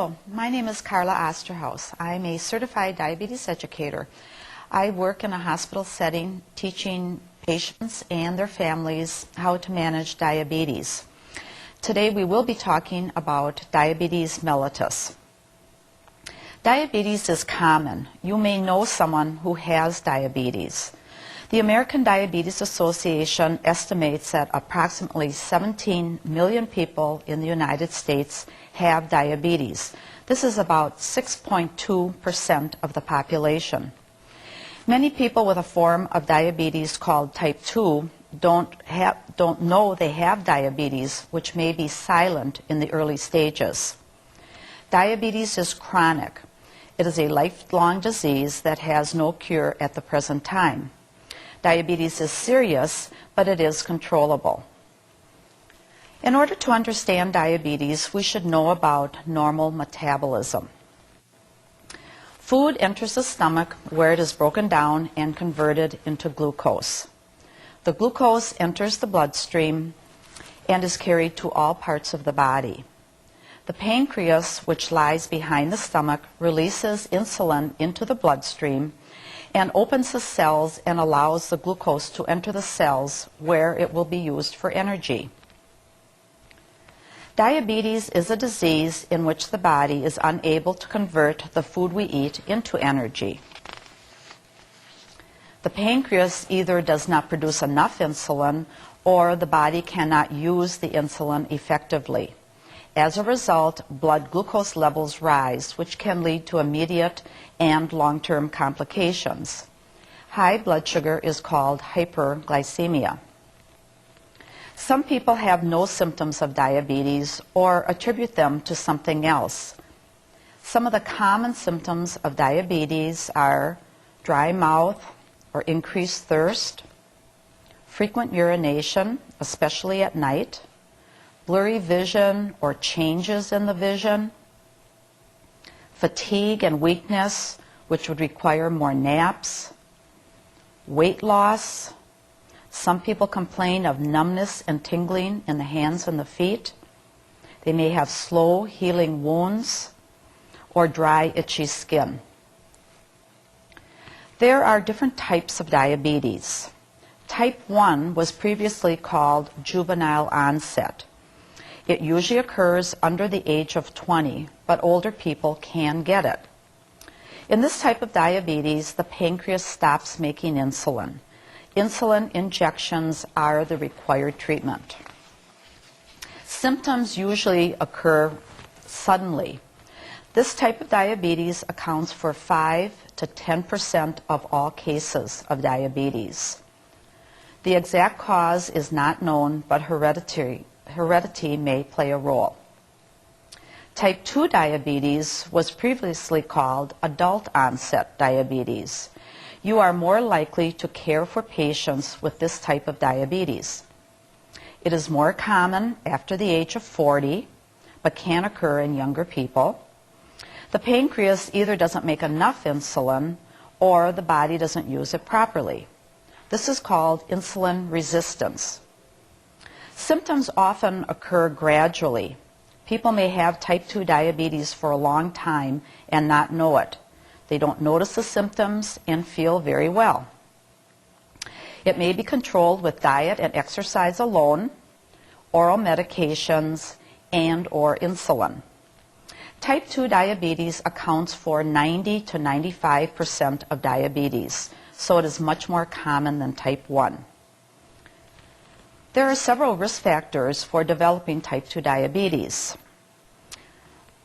Hello, my name is Carla Osterhaus. I'm a certified diabetes educator. I work in a hospital setting teaching patients and their families how to manage diabetes. Today we will be talking about diabetes mellitus. Diabetes is common. You may know someone who has diabetes. The American Diabetes Association estimates that approximately 17 million people in the United States have diabetes. This is about 6.2% of the population. Many people with a form of diabetes called type 2 don't know they have diabetes, which may be silent in the early stages. Diabetes is chronic. It is a lifelong disease that has no cure at the present time. Diabetes is serious, but it is controllable. In order to understand diabetes, we should know about normal metabolism. Food enters the stomach where it is broken down and converted into glucose. The glucose enters the bloodstream and is carried to all parts of the body. The pancreas, which lies behind the stomach, releases insulin into the bloodstream and opens the cells and allows the glucose to enter the cells where it will be used for energy. Diabetes is a disease in which the body is unable to convert the food we eat into energy. The pancreas either does not produce enough insulin or the body cannot use the insulin effectively. As a result, blood glucose levels rise, which can lead to immediate and long-term complications. High blood sugar is called hyperglycemia. Some people have no symptoms of diabetes or attribute them to something else. Some of the common symptoms of diabetes are dry mouth or increased thirst, frequent urination, especially at night, blurry vision or changes in the vision, fatigue and weakness, which would require more naps, weight loss. Some people complain of numbness and tingling in the hands and the feet. They may have slow healing wounds or dry, itchy skin. There are different types of diabetes. Type 1 was previously called juvenile onset. It usually occurs under the age of 20, but older people can get it. In this type of diabetes, the pancreas stops making insulin. Insulin injections are the required treatment. Symptoms usually occur suddenly. This type of diabetes accounts for 5 to 10% of all cases of diabetes. The exact cause is not known, but heredity may play a role. Type 2 diabetes was previously called adult onset diabetes. You are more likely to care for patients with this type of diabetes. It is more common after the age of 40, but can occur in younger people. The pancreas either doesn't make enough insulin or the body doesn't use it properly. This is called insulin resistance. Symptoms often occur gradually. People may have type 2 diabetes for a long time and not know it. They don't notice the symptoms and feel very well. It may be controlled with diet and exercise alone, oral medications, and/or insulin. Type 2 diabetes accounts for 90 to 95% of diabetes, so it is much more common than type 1. There are several risk factors for developing type 2 diabetes.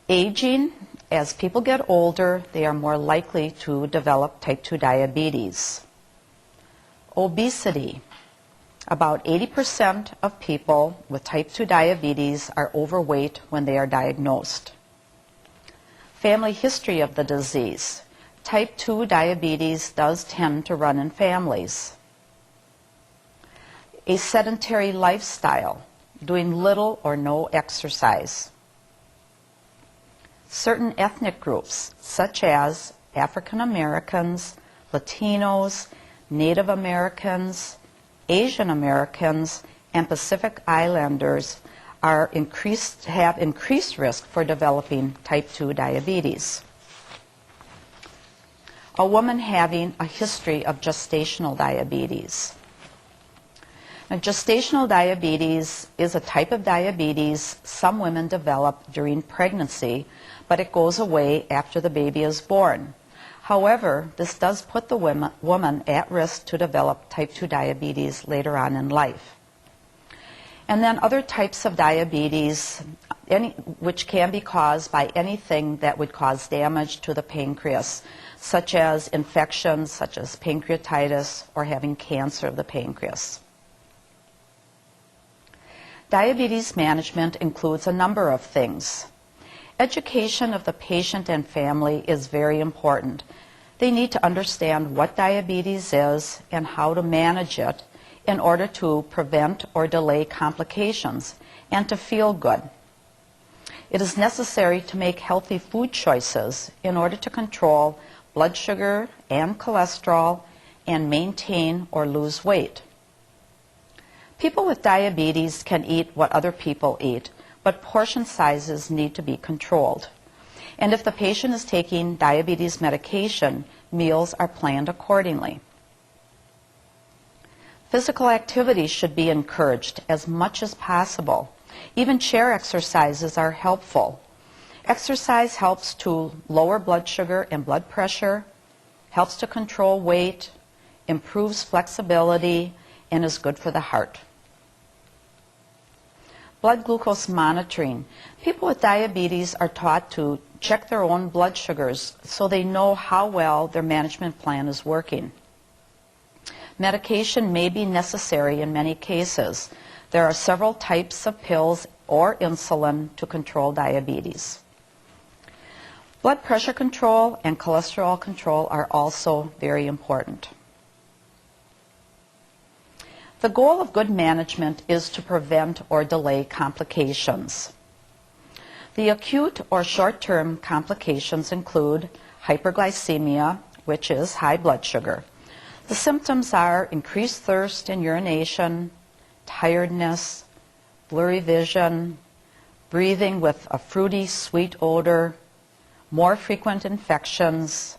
Aging. As people get older, they are more likely to develop type 2 diabetes. Obesity. About 80% of people with type 2 diabetes are overweight when they are diagnosed. Family history of the disease. Type 2 diabetes does tend to run in families. A sedentary lifestyle, doing little or no exercise. Certain ethnic groups, such as African Americans, Latinos, Native Americans, Asian Americans, and Pacific Islanders, have increased risk for developing type 2 diabetes. A woman having a history of gestational diabetes. Now, gestational diabetes is a type of diabetes some women develop during pregnancy, but it goes away after the baby is born. However, this does put the woman at risk to develop type 2 diabetes later on in life. And then other types of diabetes, which can be caused by anything that would cause damage to the pancreas, such as infections, such as pancreatitis, or having cancer of the pancreas. Diabetes management includes a number of things. Education of the patient and family is very important. They need to understand what diabetes is and how to manage it in order to prevent or delay complications and to feel good. It is necessary to make healthy food choices in order to control blood sugar and cholesterol and maintain or lose weight. People with diabetes can eat what other people eat, but portion sizes need to be controlled. And if the patient is taking diabetes medication, meals are planned accordingly. Physical activity should be encouraged as much as possible. Even chair exercises are helpful. Exercise helps to lower blood sugar and blood pressure, helps to control weight, improves flexibility, and is good for the heart. Blood glucose monitoring. People with diabetes are taught to check their own blood sugars so they know how well their management plan is working. Medication may be necessary in many cases. There are several types of pills or insulin to control diabetes. Blood pressure control and cholesterol control are also very important. The goal of good management is to prevent or delay complications. The acute or short-term complications include hyperglycemia, which is high blood sugar. The symptoms are increased thirst and urination, tiredness, blurry vision, breathing with a fruity, sweet odor, more frequent infections,